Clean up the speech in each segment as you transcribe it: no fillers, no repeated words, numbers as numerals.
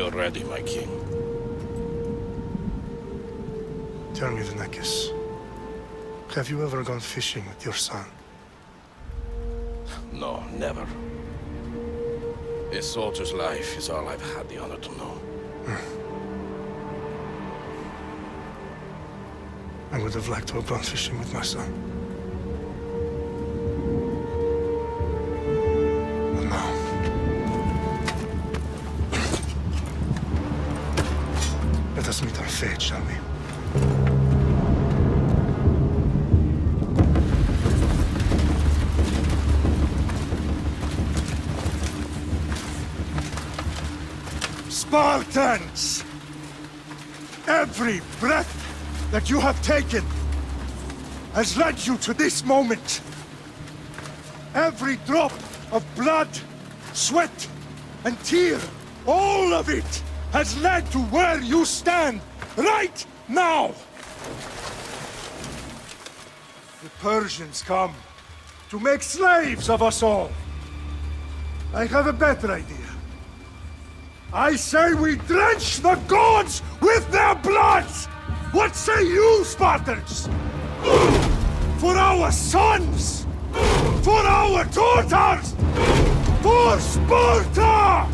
you're ready, my king. Tell me, the Nekis. Have you ever gone fishing with your son? No, never. A soldier's life is all I've had the honor to know. I would have liked to have gone fishing with my son. But no. Let us meet our fate, shall we? Spartans! Every breath that you have taken has led you to this moment. Every drop of blood, sweat, and tear, all of it has led to where you stand right now. The Persians come to make slaves of us all. I have a better idea. I say we drench the gods with their blood! What say you, Spartans? For our sons! For our daughters! For Sparta!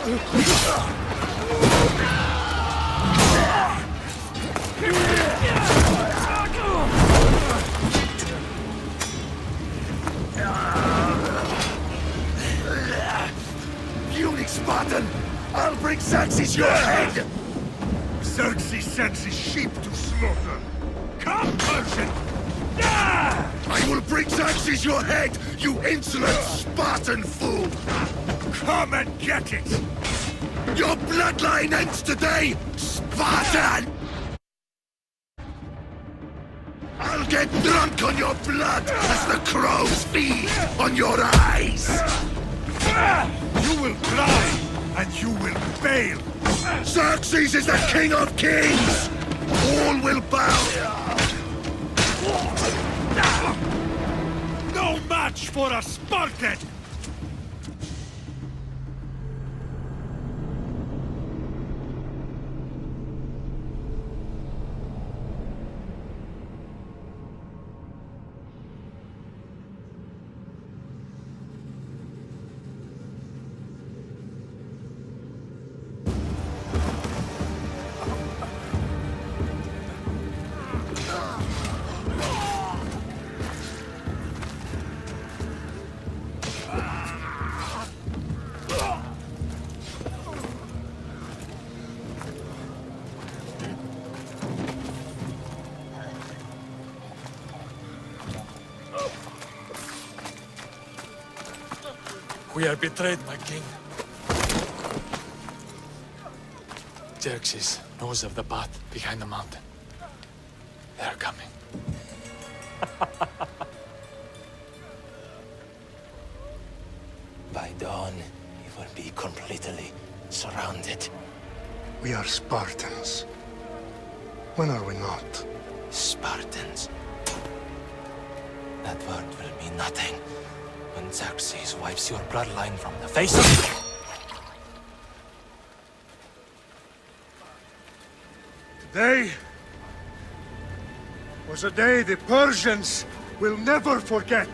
Puny Spartan! I'll bring Xerxes your head! Xerxes sends his sheep to slaughter. Come, Persian! I will bring Xerxes your head, you insolent Spartan fool! Come and get it! Your bloodline ends today, Spartan! I'll get drunk on your blood as the crows feed on your eyes! You will cry, and you will fail! Xerxes is the king of kings! All will bow! No match for a Spartan! We are betrayed, my king. Xerxes knows of the path behind the mountain. They are coming. By dawn, we will be completely surrounded. We are Spartans. When are we not? Spartans. That word will mean nothing when Xerxes wipes your bloodline from the face of... Today was a day the Persians will never forget.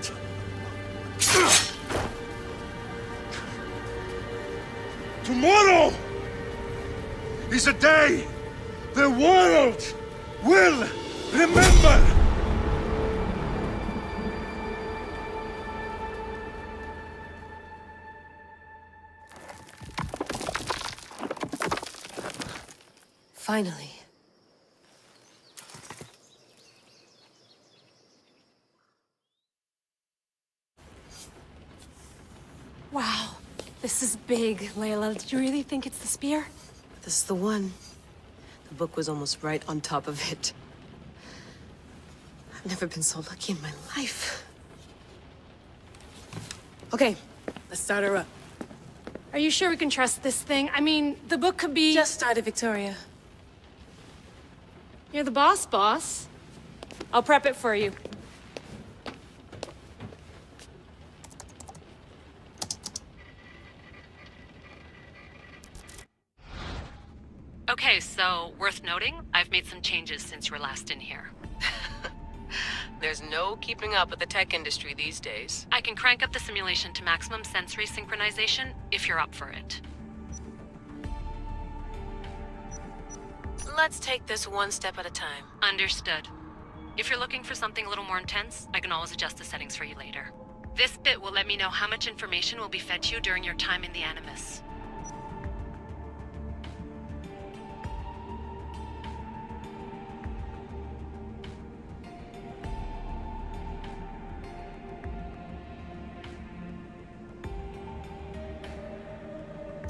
Tomorrow is a day the world will remember. Finally. Wow, this is big, Layla. Did you really think it's the spear? This is the one. The book was almost right on top of it. I've never been so lucky in my life. Okay, let's start her up. Are you sure we can trust this thing? I mean, the book could be... Just started, Victoria. You're the boss. I'll prep it for you. Okay, so worth noting, I've made some changes since you were last in here. There's no keeping up with the tech industry these days. I can crank up the simulation to maximum sensory synchronization if you're up for it. Let's take this one step at a time. Understood. If you're looking for something a little more intense, I can always adjust the settings for you later. This bit will let me know how much information will be fed to you during your time in the Animus.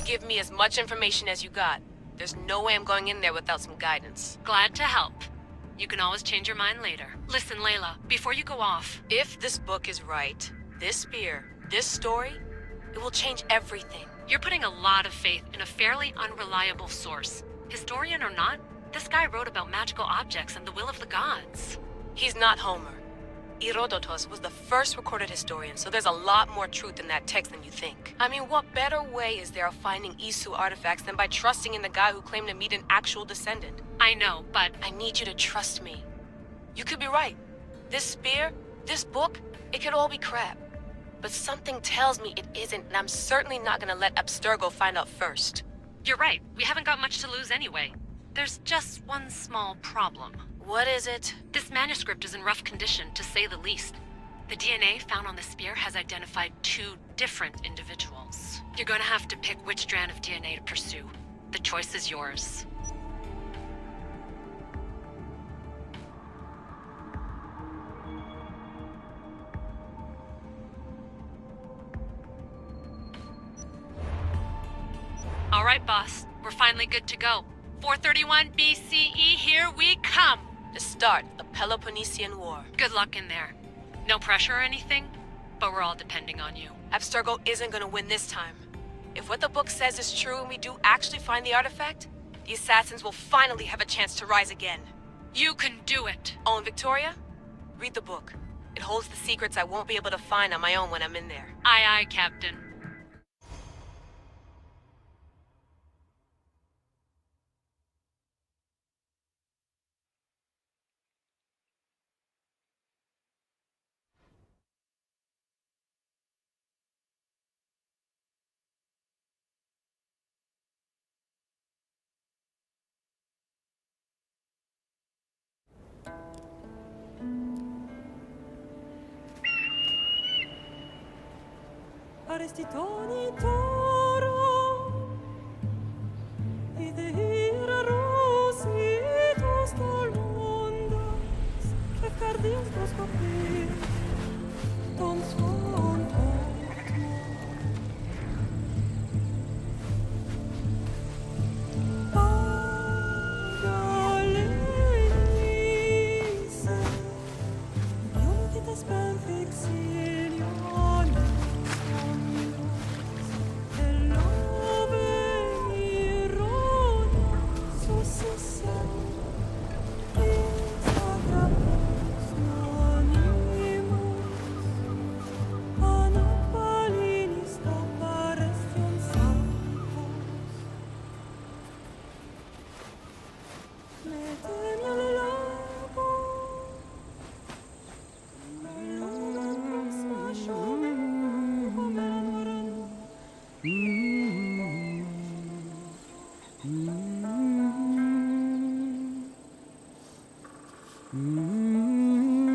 Give me as much information as you got. There's no way I'm going in there without some guidance. Glad to help. You can always change your mind later. Listen, Layla, before you go off... If this book is right, this spear, this story, it will change everything. You're putting a lot of faith in a fairly unreliable source. Historian or not, this guy wrote about magical objects and the will of the gods. He's not Homer. Herodotus was the first recorded historian, so there's a lot more truth in that text than you think. I mean, what better way is there of finding Isu artifacts than by trusting in the guy who claimed to meet an actual descendant? I know, but... I need you to trust me. You could be right. This spear, this book, it could all be crap. But something tells me it isn't, and I'm certainly not gonna let Abstergo find out first. You're right. We haven't got much to lose anyway. There's just one small problem. What is it? This manuscript is in rough condition, to say the least. The DNA found on the spear has identified 2 different individuals. You're gonna have to pick which strand of DNA to pursue. The choice is yours. All right, boss. We're finally good to go. 431 BCE, here we come! The start of the Peloponnesian War. Good luck in there. No pressure or anything, but we're all depending on you. Abstergo isn't gonna win this time. If what the book says is true and we do actually find the artifact, the Assassins will finally have a chance to rise again. You can do it! Oh, and Victoria? Read the book. It holds the secrets I won't be able to find on my own when I'm in there. Aye, aye, Captain. Arestitoni toro, idehira rositos tolondas, que cardios dos copir, ton son Pagalenice, non che te spen fixilion.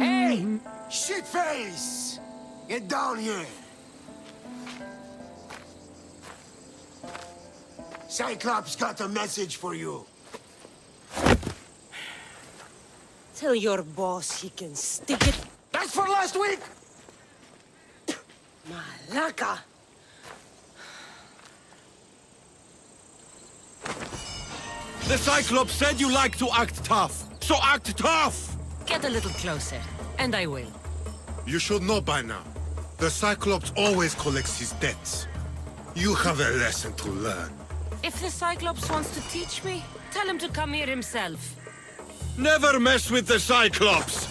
Hey! Shitface! Get down here! Cyclops got a message for you. Tell your boss he can stick it. That's for last week! Malaka! The Cyclops said you like to act tough, so act tough! Get a little closer, and I will. You should know by now. The Cyclops always collects his debts. You have a lesson to learn. If the Cyclops wants to teach me, tell him to come here himself. Never mess with the Cyclops!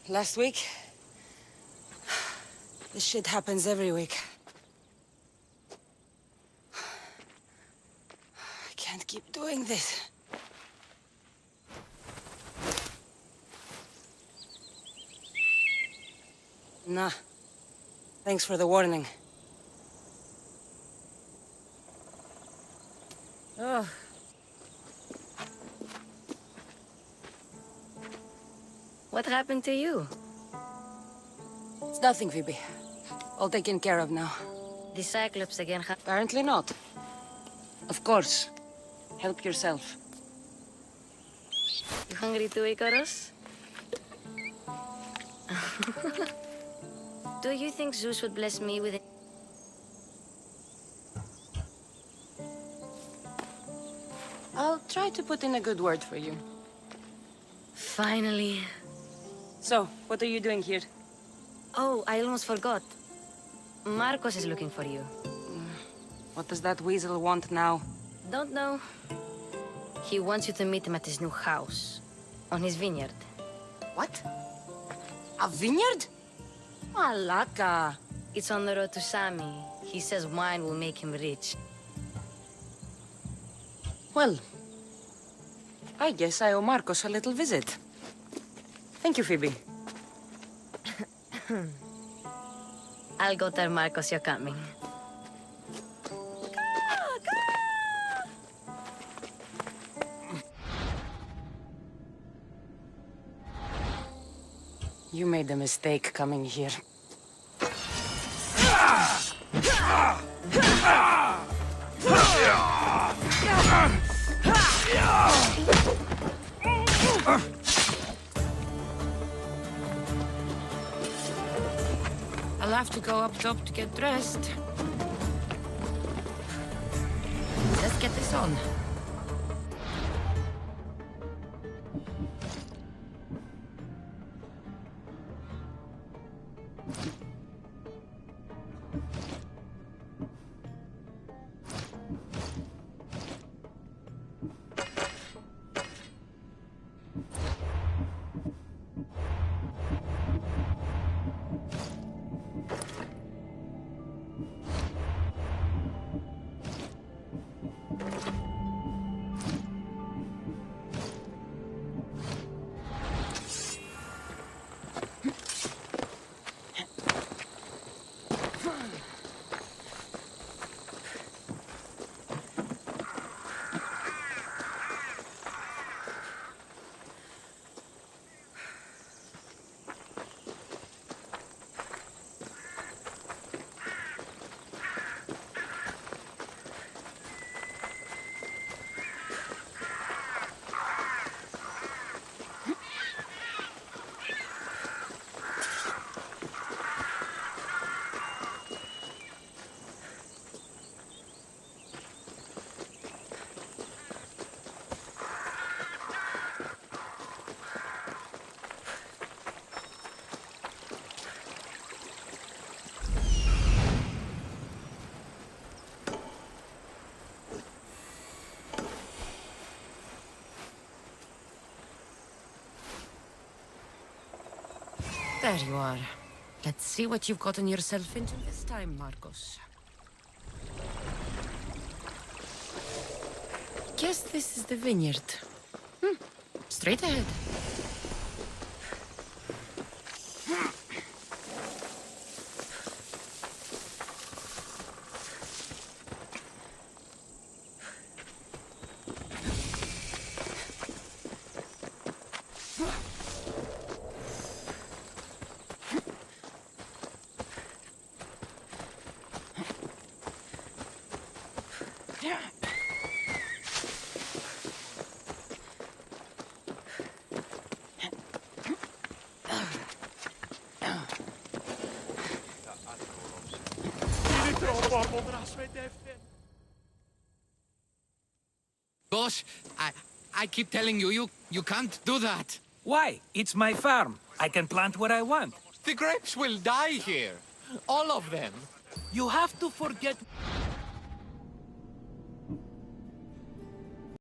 Last week? This shit happens every week. I can't keep doing this. Nah. Thanks for the warning. Oh. What happened to you? It's nothing, Phoebe. All taken care of now. The Cyclops again Apparently not. Of course. Help yourself. You hungry too, Icarus? Do you think Zeus would bless me with it? I'll try to put in a good word for you. Finally. So, what are you doing here? Oh, I almost forgot. Marcos is looking for you. What does that weasel want now? Don't know. He wants you to meet him at his new house. On his vineyard. What? A vineyard? Malaka. It's on the road to Sami. He says wine will make him rich. Well, I guess I owe Marcos a little visit. Thank you, Phoebe. I'll go tell Marcos you're coming. You made a mistake coming here. I'll have to go up top to get dressed. Let's get this on. There you are. Let's see what you've gotten yourself into this time, Marcos. Guess this is the vineyard. Straight ahead. Boss, I keep telling you, you can't do that. Why? It's my farm. I can plant what I want. The grapes will die here. All of them. You have to forget...